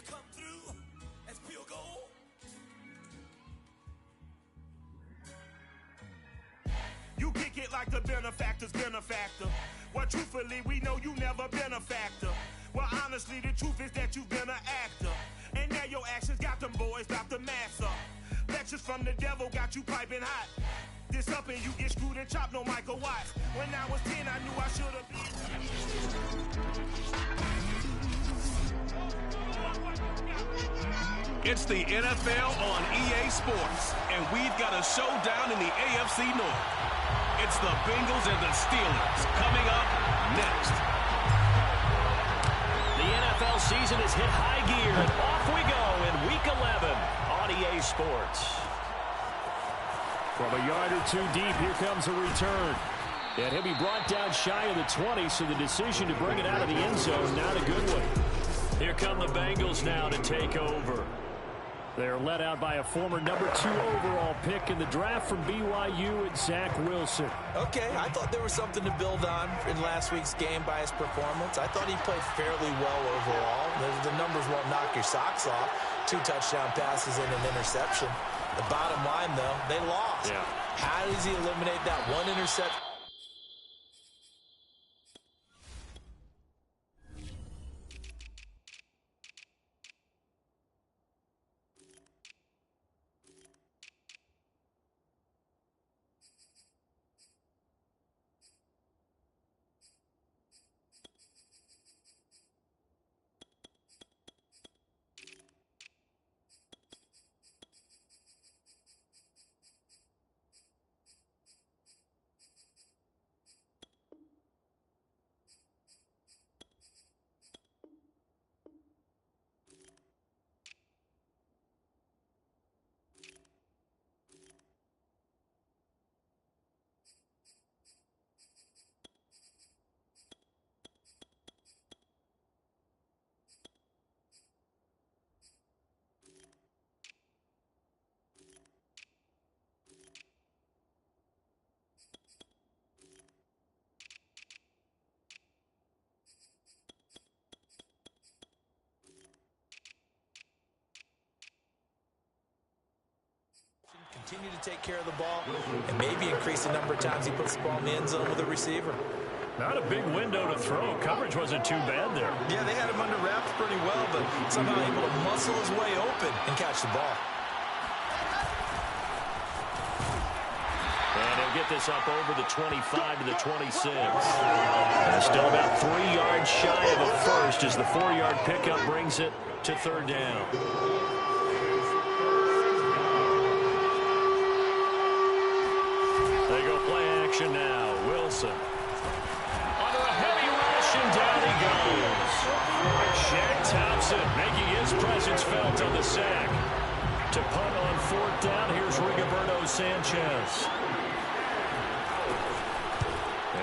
come through as pure gold? You kick it like the benefactor's benefactor. Well, truthfully, we know you never been a factor. Well, honestly, the truth is that you've been an actor. And now your actions got them boys dropped the mask up. Lectures from the devil got you piping hot. This up and you get screwed and chopped, no Michael Watts. When I was 10, I knew I should have been. It's the NFL on EA Sports, and we've got a showdown in the AFC North. It's the Bengals and the Steelers coming up next. The NFL season has hit high gear, and off we go in Week 11 on EA Sports. From a yard or two deep, here comes a return. And he'll be brought down shy of the 20, so the decision to bring it out of the end zone, not a good one. Here come the Bengals now to take over. They're led out by a former number 2 overall pick in the draft from BYU, and Zach Wilson. Okay, I thought there was something to build on in last week's game by his performance. I thought he played fairly well overall. The numbers won't knock your socks off. 2 touchdown passes and an interception. The bottom line, though, they lost. Yeah. How does he eliminate that one interception? Continue to take care of the ball and maybe increase the number of times he puts the ball in the end zone with a receiver. Not a big window to throw. Coverage wasn't too bad there. Yeah, they had him under wraps pretty well, but somehow able to muscle his way open and catch the ball. And he'll get this up over the 25 to the 26. And still about 3 yards shy of a first as the 4-yard pickup brings it to third down. They go play action now. Wilson. Under a heavy rush, and down he goes. Shaq Thompson making his presence felt on the sack. To punt on 4th down, here's Rigoberto Sanchez.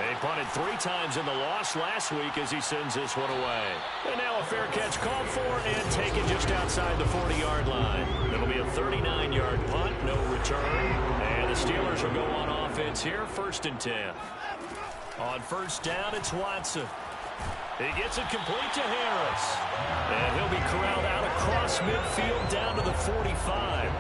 He punted 3 times in the loss last week as he sends this one away. And now a fair catch called for and taken just outside the 40-yard line. It'll be a 39-yard punt, no return. And the Steelers will go on offense here, 1st and 10. On 1st down, it's Watson. He gets it complete to Harris. And he'll be corralled out across midfield down to the 45.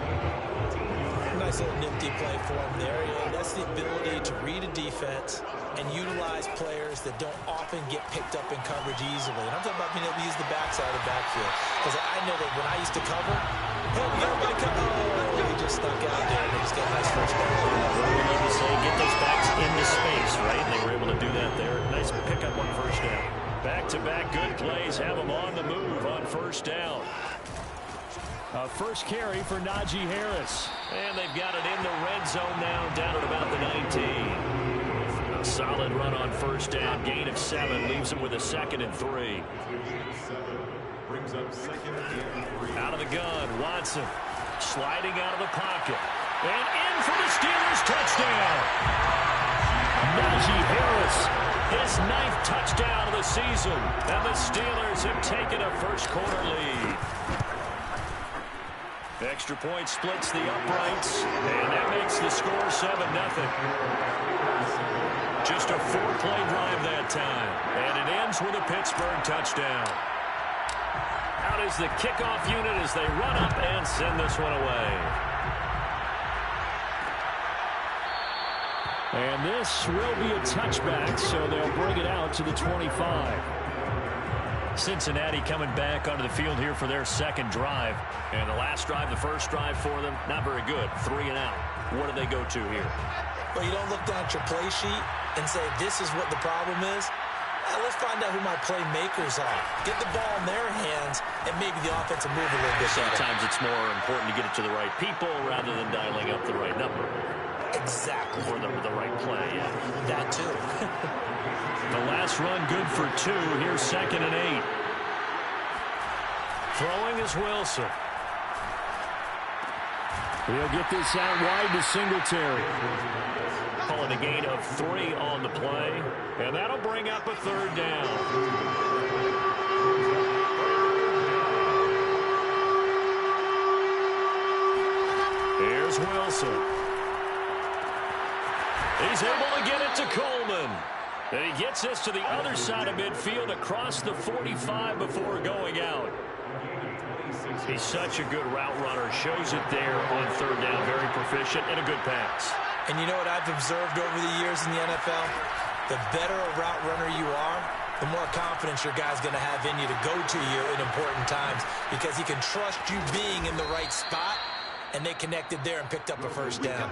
Nice little nifty play for him there. Yeah, that's the ability to read a defense and utilize players that don't often get picked up in coverage easily. And I'm talking about being able to use the backside of the backfield. Because I know that when I used to cover, hey, we got to get a cover. Oh, he just stuck out there and they just got a nice first down. We love to say get those backs into space, right? And they were able to do that there. Nice pickup on 1st down. Back-to-back good plays have them on the move on 1st down. First carry for Najee Harris. And they've got it in the red zone now, down at about the 19. A solid run on 1st down, gain of 7, leaves them with a 2nd and 3. Out of the gun, Watson sliding out of the pocket. And in for the Steelers touchdown. Najee Harris, his 9th touchdown of the season. And the Steelers have taken a first-quarter lead. Extra point splits the uprights, and that makes the score 7-0. Just a 4-play drive that time, and it ends with a Pittsburgh touchdown. Out is the kickoff unit as they run up and send this one away. And this will be a touchback, so they'll bring it out to the 25. Cincinnati coming back onto the field here for their second drive. And the last drive, the first drive for them, not very good. 3 and out. What do they go to here? Well, you don't look down at your play sheet and say, this is what the problem is. Let's find out who my playmakers are. Get the ball in their hands, and maybe the offense will move a little bit better. Sometimes it's more important to get it to the right people rather than dialing up the right number. Exactly. Or the right play, yeah. That too. The last run good for 2. Here's 2nd and 8. Throwing is Wilson. He'll get this out wide to Singletary. Calling a gain of 3 on the play. And that'll bring up a 3rd down. Here's Wilson. He's able to get it to Coleman. And he gets this to the other side of midfield across the 45 before going out. He's such a good route runner. Shows it there on 3rd down. Very proficient and a good pass. And you know what I've observed over the years in the NFL? The better a route runner you are, the more confidence your guy's going to have in you to go to you in important times because he can trust you being in the right spot, and they connected there and picked up a 1st down.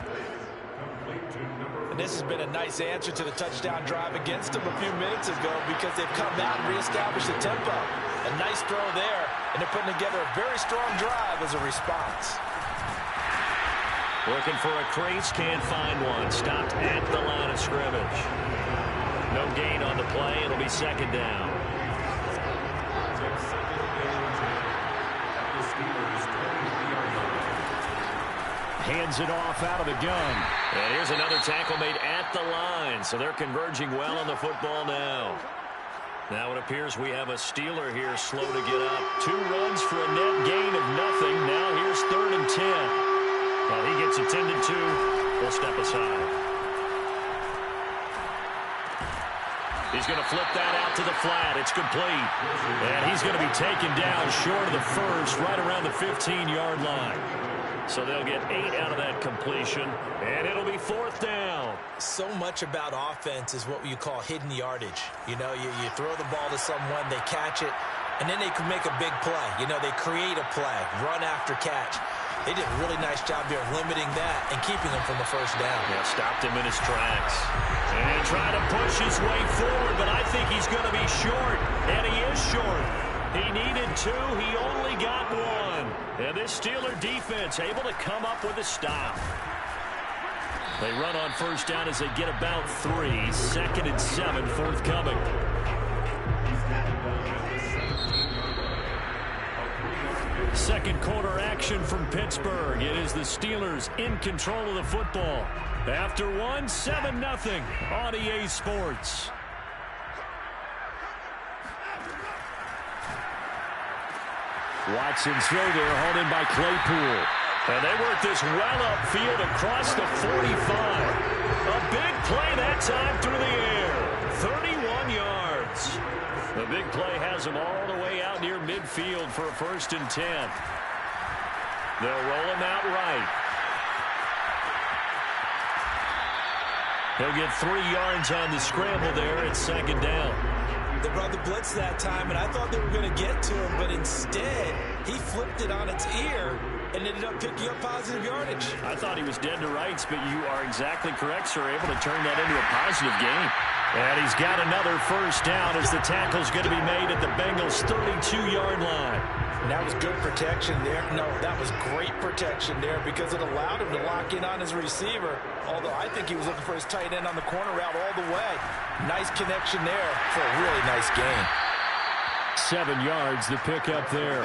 And this has been a nice answer to the touchdown drive against them a few minutes ago because they've come out and reestablished the tempo. A nice throw there, and they're putting together a very strong drive as a response. Looking for a crease, can't find one. Stopped at the line of scrimmage. No gain on the play. It'll be 2nd down. Hands it off out of the gun. And here's another tackle made at the line. So they're converging well on the football now. Now it appears we have a Steeler here slow to get up. 2 runs for a net gain of nothing. Now here's 3rd and 10. Well, he gets attended to. We'll step aside. He's going to flip that out to the flat. It's complete. And he's going to be taken down short of the first, right around the 15-yard line. So they'll get 8 out of that completion, and it'll be 4th down. So much about offense is what you call hidden yardage. You know, you throw the ball to someone, they catch it, and then they can make a big play. You know, they create a play, run after catch. They did a really nice job here of limiting that and keeping him from the 1st down. Yeah, stopped him in his tracks. And try to push his way forward, but I think he's going to be short, and he is short. He needed 2. He only got 1. And this Steeler defense able to come up with a stop. They run on 1st down as they get about 3. 2nd and 7 forthcoming. Second quarter action from Pittsburgh. It is the Steelers in control of the football. After 1, 7-0 on EA Sports. Watson's throw there, hauled in by Claypool. And they work this well upfield across the 45. A big play that time through the air. 31 yards. The big play has them all the way out near midfield for a 1st and 10. They'll roll him out right. He'll get 3 yards on the scramble there at 2nd down. They brought the blitz that time, and I thought they were going to get to him, but instead, he flipped it on its ear and ended up picking up positive yardage. I thought he was dead to rights, but you are exactly correct, sir. Able to turn that into a positive gain. And he's got another 1st down as the tackle's going to be made at the Bengals' 32-yard line. And that was good protection there. No, that was great protection there because it allowed him to lock in on his receiver. Although I think he was looking for his tight end on the corner route all the way. Nice connection there for a really nice gain. 7 yards the pickup there.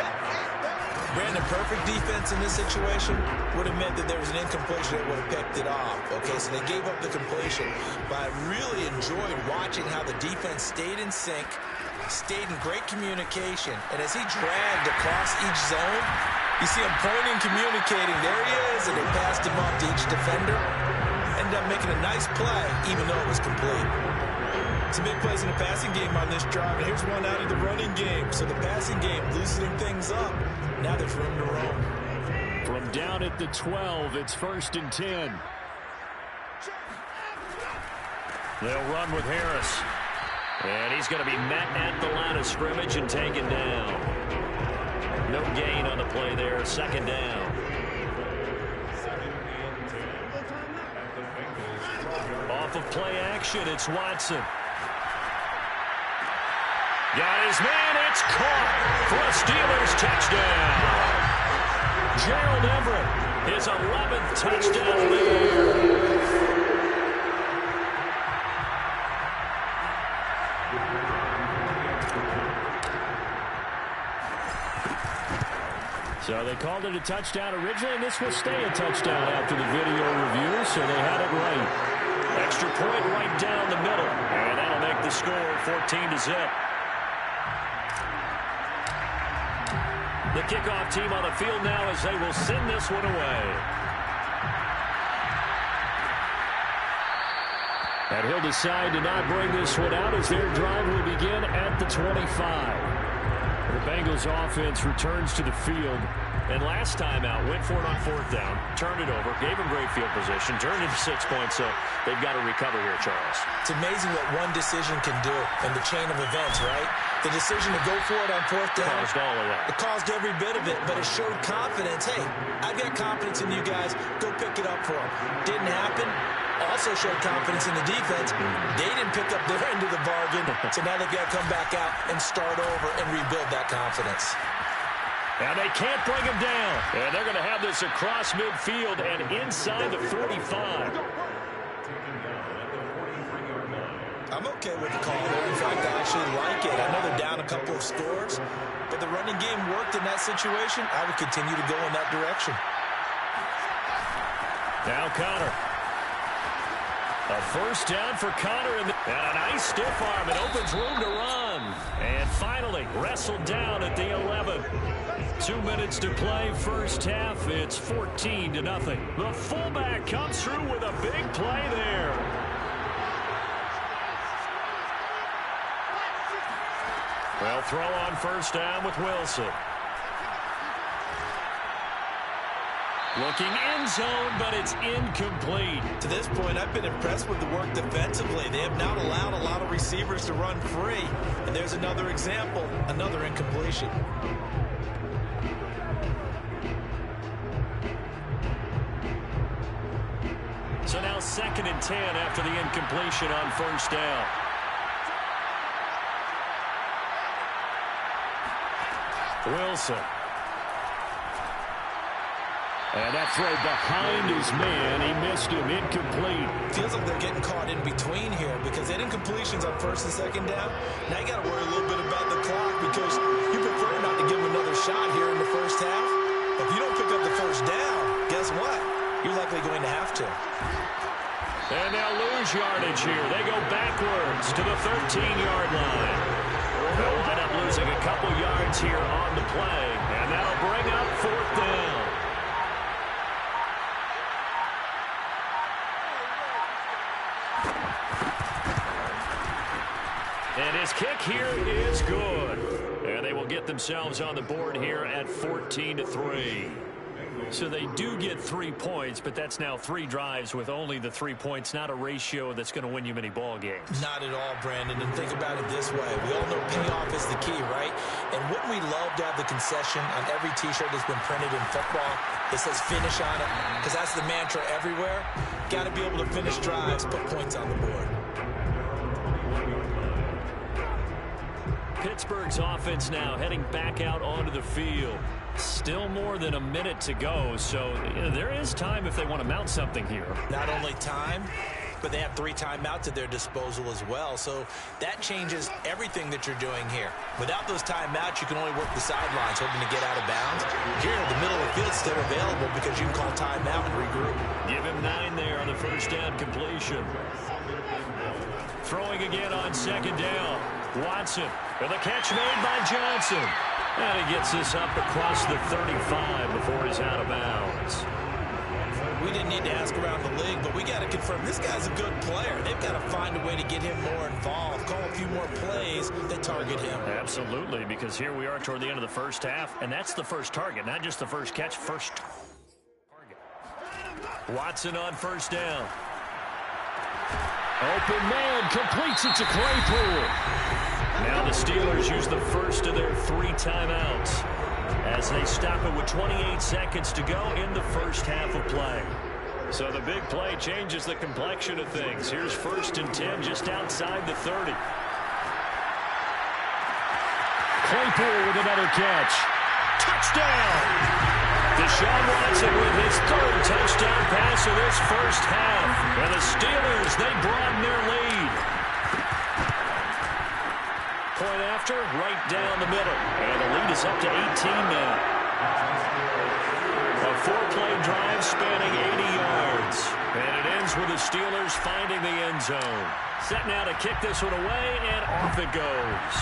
Brandon, perfect defense in this situation would have meant that there was an incompletion that would have picked it off. Okay, so they gave up the completion. But I really enjoyed watching how the defense stayed in sync, stayed in great communication. And as he dragged across each zone, you see him pointing, communicating. There he is, and they passed him off to each defender. Ended up making a nice play, even though it was complete. Some big plays in the passing game on this drive, and here's one out of the running game. So the passing game loosening things up. now there's room to roam. From down at the 12, it's 1st and 10. They'll run with Harris. And he's going to be met at the line of scrimmage and taken down. No gain on the play there. 2nd down. Off of play action, it's Watson. Got his man, it's caught for a Steelers touchdown. Gerald Everett, his 11th touchdown of the year. So they called it a touchdown originally, and this will stay a touchdown after the video review, so they had it right. Extra point right down the middle, and that'll make the score 14-0. The kickoff team on the field now as they will send this one away. And he'll decide to not bring this one out as their drive will begin at the 25. The Bengals offense returns to the field. And last time out, went for it on 4th down, turned it over, gave them great field position, turned into 6 points, so they've got to recover here, Charles. It's amazing what one decision can do in the chain of events, right? The decision to go for it on 4th down. Caused all of that. It caused every bit of it, but it showed confidence. Hey, I've got confidence in you guys. Go pick it up for them. Didn't happen. Also showed confidence in the defense. They didn't pick up their end of the bargain, so now they've got to come back out and start over and rebuild that confidence. And they can't bring him down. And they're going to have this across midfield and inside the 45. I'm okay with the call there. In fact, I actually like it. I know they're down a couple of scores, but the running game worked in that situation. I would continue to go in that direction. Now Connor. A 1st down for Connor, and a nice stiff arm. It opens room to run. And finally, wrestled down at the 11. 2 minutes to play, 1st half. It's 14-0. The fullback comes through with a big play there. Well, throw on 1st down with Wilson. Looking end zone, but it's incomplete. To this point, I've been impressed with the work defensively. They have not allowed a lot of receivers to run free. And there's another example, another incompletion. So now 2nd and 10 after the incompletion on 1st down. Wilson. And that throw behind his man. He missed him. Incomplete. Feels like they're getting caught in between here because they had incompletions on 1st and 2nd down. Now you got to worry a little bit about the clock because you prefer not to give them another shot here in the 1st half. If you don't pick up the 1st down, guess what? You're likely going to have to. And they'll lose yardage here. They go backwards to the 13-yard line. They'll wind up losing a couple yards here on the play. And that'll bring up 4th down. And his kick here is good. And they will get themselves on the board here at 14-3. So they do get 3 points, but that's now 3 drives with only the 3 points, not a ratio that's going to win you many ball games. Not at all, Brandon. And think about it this way. We all know payoff is the key, right? And wouldn't we love to have the concession on every T-shirt that's been printed in football that says finish on it? Because that's the mantra everywhere. Got to be able to finish drives, put points on the board. Pittsburgh's offense now heading back out onto the field. Still more than a minute to go, so there is time if they want to mount something here. Not only time, but they have 3 timeouts at their disposal as well, so that changes everything that you're doing here. Without those timeouts, you can only work the sidelines, hoping to get out of bounds. Here, the middle of the field's still available because you can call timeout and regroup. Give him 9 there on the 1st down completion. Throwing again on 2nd down. Watson with a catch made by Johnson. And he gets this up across the 35 before he's out of bounds. we didn't need to ask around the league, but we got to confirm this guy's a good player. They've got to find a way to get him more involved, call a few more plays that target him. Absolutely, because here we are toward the end of the first half, and that's the first target, not just the first catch, first target. Watson on first down. Open man, completes it to Claypool. Now the Steelers use the first of their 3 timeouts as they stop it with 28 seconds to go in the first half of play. So the big play changes the complexion of things. Here's 1st and 10 just outside the 30. Claypool with another catch. Touchdown! Deshaun Watson with his 3rd touchdown pass of this first half. And the Steelers, they broaden their lead. Point after, right down the middle. And the lead is up to 18 now. A 4-play drive spanning 80 yards. And it ends with the Steelers finding the end zone. Set now to kick this one away, and off it goes.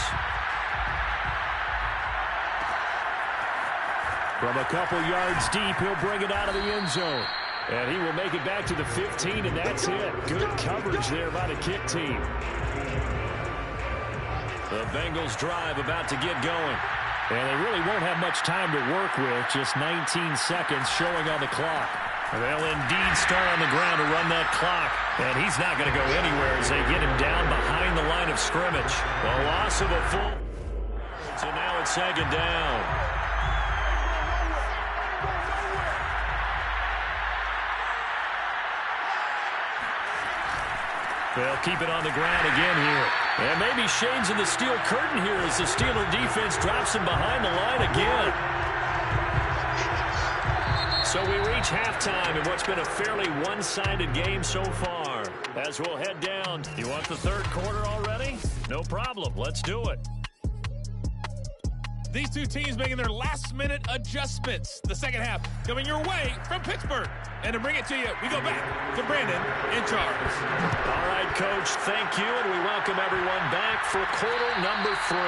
From a couple yards deep, he'll bring it out of the end zone. And he will make it back to the 15, and that's it. Good coverage there by the kick team. The Bengals drive about to get going. And they really won't have much time to work with. Just 19 seconds showing on the clock. They'll indeed start on the ground to run that clock. And he's not going to go anywhere as they get him down behind the line of scrimmage. The loss of a full. So now it's 2nd down. They'll keep it on the ground again here. And maybe shades of the steel curtain here as the Steeler defense drops him behind the line again. So we reach halftime in what's been a fairly one-sided game so far. As we'll head down, you want the 3rd quarter already? No problem. Let's do it. These two teams making their last-minute adjustments. The second half coming your way from Pittsburgh. And to bring it to you, we go back to Brandon in charge. All right, Coach, thank you, and we welcome everyone back for quarter number 3.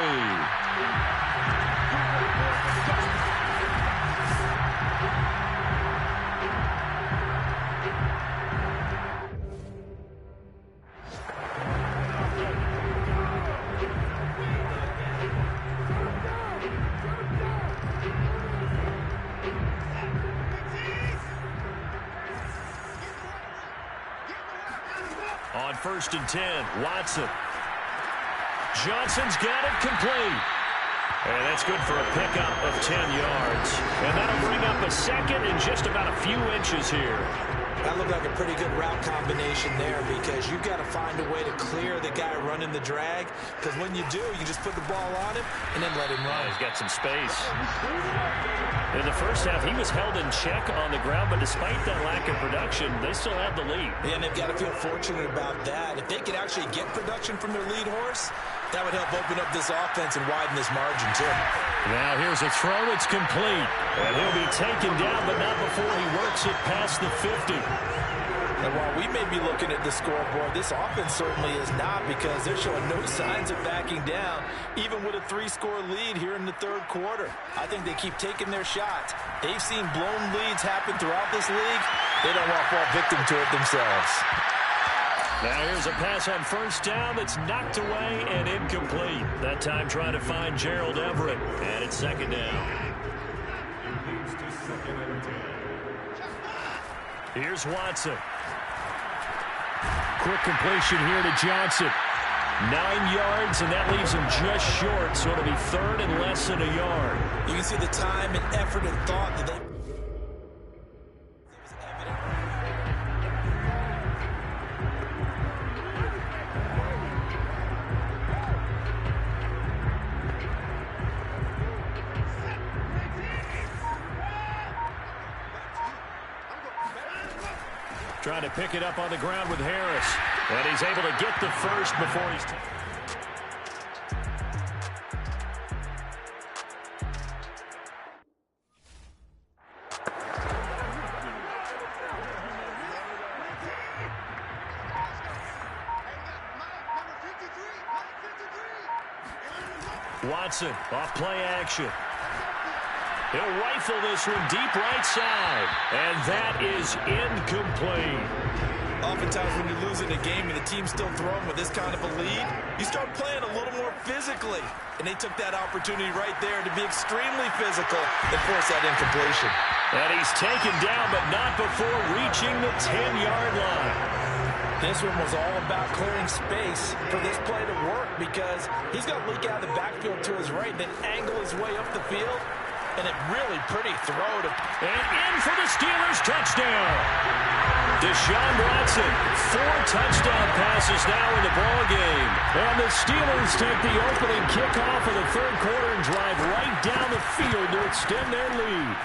On 1st and 10, Watson. Johnson's got it complete. And that's good for a pickup of 10 yards. And that'll bring up a 2nd in just about a few inches here. That looked like a pretty good route combination there because you've got to find a way to clear the guy running the drag. Because when you do, you just put the ball on him and then let him run. He's got some space. In the first half, he was held in check on the ground, but despite that lack of production, they still have the lead. And they've got to feel fortunate about that. If they could actually get production from their lead horse, that would help open up this offense and widen this margin, too. Now here's a throw. It's complete. And he'll be taken down, but not before he works it past the 50. And while we may be looking at the scoreboard, this offense certainly is not because they're showing no signs of backing down, even with a 3-score lead here in the 3rd quarter. I think they keep taking their shots. They've seen blown leads happen throughout this league. They don't want to fall victim to it themselves. Now here's a pass on 1st down that's knocked away and incomplete. That time trying to find Gerald Everett. And it's 2nd down. Here's Watson. Quick completion here to Johnson. 9 yards, and that leaves him just short, so it'll be 3rd and less than a yard. You can see the time and effort and thought that they... Trying to pick it up on the ground with Harris. And he's able to get the first before he's... Watson off play action. He'll rifle this one deep right side. And that is incomplete. Oftentimes when you lose in a game and the team's still throwing with this kind of a lead, you start playing a little more physically. And they took that opportunity right there to be extremely physical and force that incompletion. And he's taken down, but not before reaching the 10-yard line. This one was all about clearing space for this play to work because he's going to leak out of the backfield to his right, then angle his way up the field. And a really pretty throw to... And in for the Steelers touchdown. Deshaun Watson, 4 touchdown passes now in the ball game. And the Steelers take the opening kickoff of the third quarter and drive right down the field to extend their lead.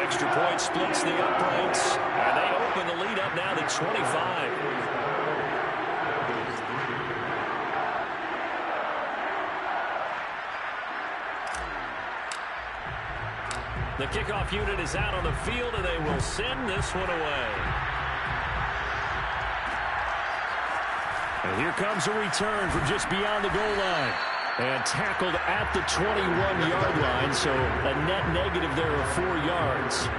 Extra point splits the uprights, and they open the lead up now to 25. The kickoff unit is out on the field, and they will send this one away. And here comes a return from just beyond the goal line. And tackled at the 21-yard line, so a net negative there of 4 yards.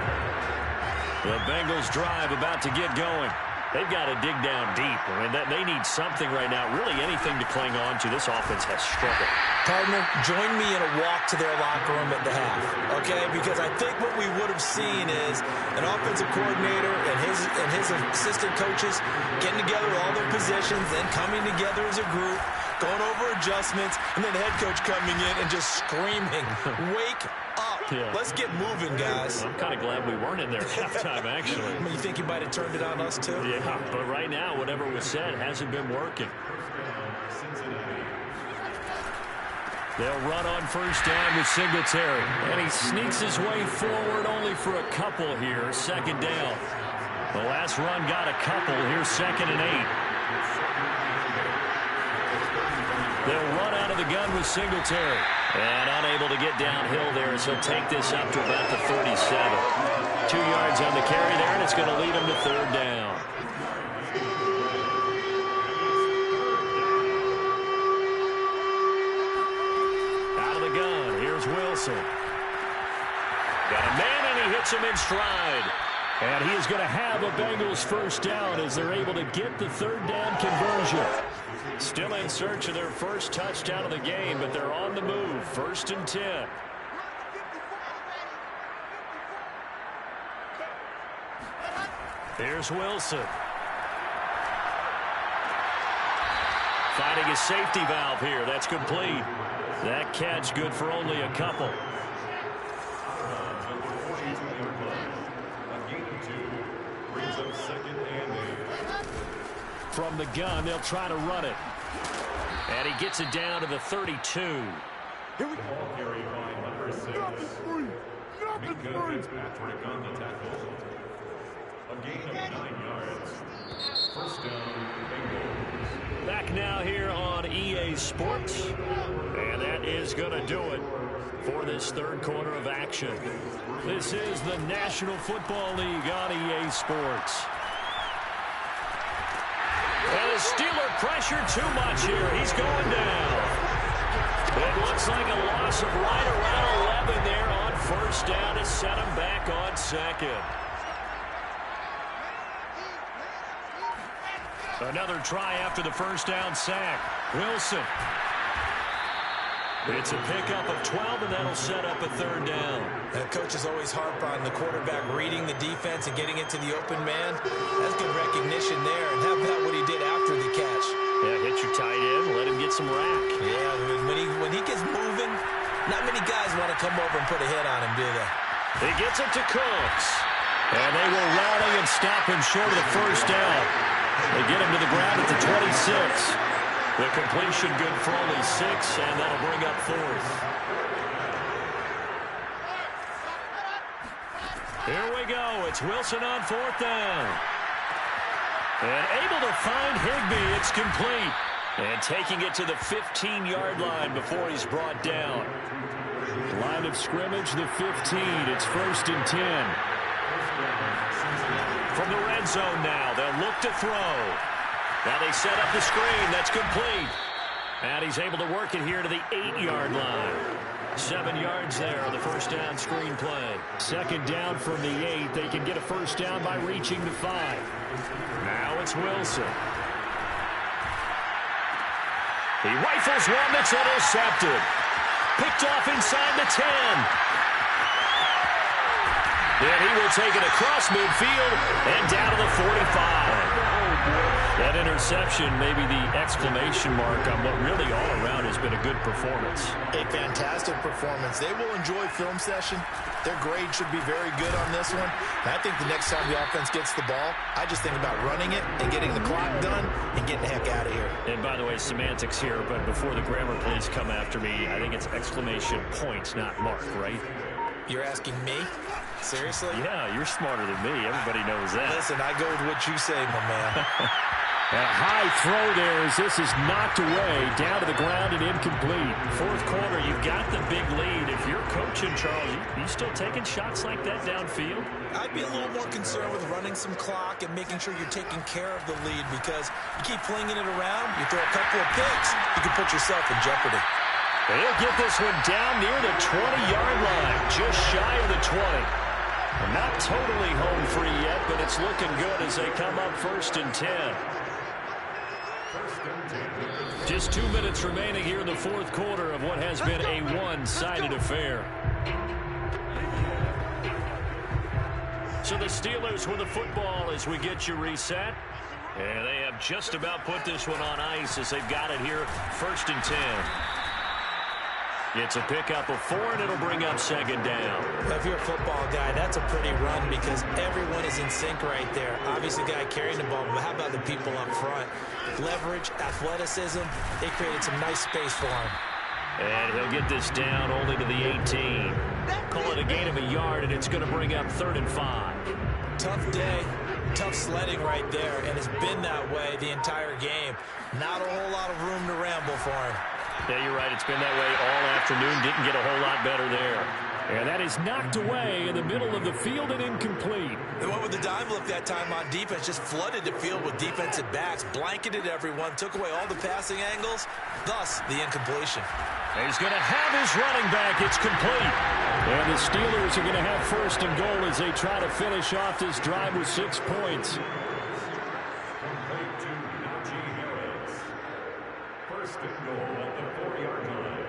The Bengals drive about to get going. They've got to dig down deep. I mean, they need something right now, really anything to cling on to. This offense has struggled. Partner, join me in a walk to their locker room at the half, okay? Because I think what we would have seen is an offensive coordinator and his assistant coaches getting together all their positions, then coming together as a group, going over adjustments, and then the head coach coming in and just screaming, wake up. Yeah. Let's get moving, guys. I'm kind of glad we weren't in there at halftime, actually. I mean, you think he might have turned it on us, too? Yeah, but right now, whatever was said hasn't been working. They'll run on first down with Singletary. And he sneaks his way forward only for a couple here. Second down. The last run got a couple. Here's 2nd and 8. They'll run out of the gun with Singletary. And unable to get downhill there, so he'll take this up to about the 37. 2 yards on the carry there, and it's going to lead him to 3rd down. Out of the gun, here's Wilson. Got a man, and he hits him in stride. And he is going to have a Bengals first down as they're able to get the 3rd down conversion. Still in search of their first touchdown of the game, but they're on the move. 1st and 10. Here's Wilson. Finding his safety valve here. That's complete. That catch good for only a couple. From the gun, they'll try to run it. And he gets it down to the 32. Here we go. Carry by number 6. Minka Fitzpatrick on the tackle. A gain of 9 yards. First down, Bengals. Back now here on EA Sports. And that is going to do it for this 3rd quarter of action. This is the National Football League on EA Sports. And the Steeler pressure too much here. He's going down. It looks like a loss of right around 11 there on first down to set him back on 2nd. Another try after the first down sack. Wilson. It's a pickup of 12, and that'll set up a 3rd down. Coaches always harp on the quarterback reading the defense and getting it to the open man. That's good recognition there. And how about what he did after the catch? Yeah, hit your tight end, let him get some rack. Yeah, when he gets moving, not many guys want to come over and put a hit on him, do they? He gets it to Cooks. And they will rally and stop him short of the first down. They get him to the ground at the 26. The completion good for only 6, and that'll bring up 4th. Here we go. It's Wilson on 4th down. And able to find Higbee. It's complete. And taking it to the 15-yard line before he's brought down. Line of scrimmage, the 15. It's 1st and 10. From the red zone now, they'll look to throw. Now they set up the screen. That's complete. And he's able to work it here to the 8-yard line. 7 yards there on the first down screen play. Second down from the 8. They can get a first down by reaching the 5. Now it's Wilson. He rifles one that's intercepted. Picked off inside the 10. And he will take it across midfield and down to the 45. That interception may be the exclamation mark on what really all around has been a good performance. A fantastic performance. They will enjoy film session. Their grade should be very good on this one. And I think the next time the offense gets the ball, I just think about running it and getting the clock done and getting the heck out of here. And by the way, semantics here, but before the grammar police come after me, I think it's exclamation point, not mark, right? You're asking me? Seriously? Yeah, you're smarter than me. Everybody knows that. Listen, I go with what you say, my man. A high throw there as this is knocked away, down to the ground and incomplete. Fourth quarter, you've got the big lead. If you're coaching, Charles, you still taking shots like that downfield? I'd be a little more concerned with running some clock and making sure you're taking care of the lead, because you keep flinging it around, you throw a couple of picks, you can put yourself in jeopardy. They'll get this one down near the 20-yard line, just shy of the 20. Not totally home free yet, but it's looking good as they come up 1st and 10. Just 2 minutes remaining here in the fourth quarter of what has been a one-sided affair. So the Steelers with the football as we get you reset. And they have just about put this one on ice as they've got it here, 1st and 10. It's a pickup of 4, and it'll bring up 2nd down. If you're a football guy, that's a pretty run because everyone is in sync right there. Obviously, the guy carrying the ball, but how about the people up front? Leverage, athleticism, they created some nice space for him. And he'll get this down only to the 18. Call it a gain of a yard, and it's going to bring up 3rd and 5. Tough day, tough sledding right there, and it's been that way the entire game. Not a whole lot of room to ramble for him. Yeah, you're right. It's been that way all afternoon. Didn't get a whole lot better there. And that is knocked away in the middle of the field and incomplete. They went with the dive look that time on defense, just flooded the field with defensive backs, blanketed everyone, took away all the passing angles, thus the incompletion. He's going to have his running back. It's complete. And the Steelers are going to have 1st and goal as they try to finish off this drive with 6 points. First and goal at the 4-yard line.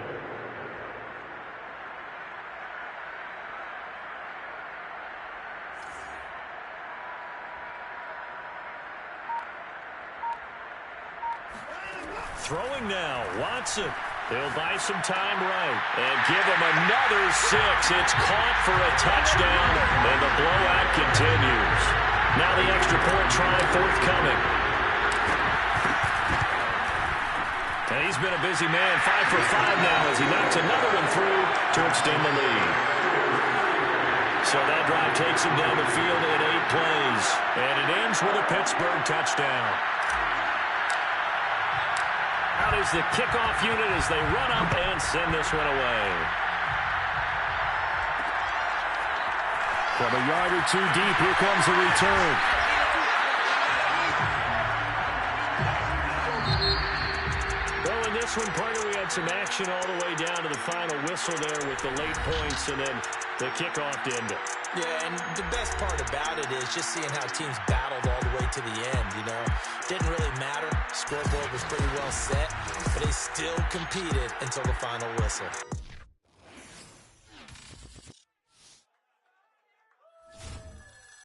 Throwing now, Watson. They'll buy some time right and give him another 6. It's caught for a touchdown, and the blowout continues. Now the extra point try forthcoming. And he's been a busy man, 5 for 5 now as he knocks another one through to extend the lead. So that drive takes him down the field in 8 plays, and it ends with a Pittsburgh touchdown. Out is the kickoff unit as they run up and send this one away. From a yard or 2 deep, here comes the return. Well, in this one, partner, we had some action all the way down to the final whistle there with the late points and then the kickoff to end it. Yeah, and the best part about it is just seeing how teams battled all the way to the end, you know. Didn't really matter. Scoreboard was pretty well set, but they still competed until the final whistle.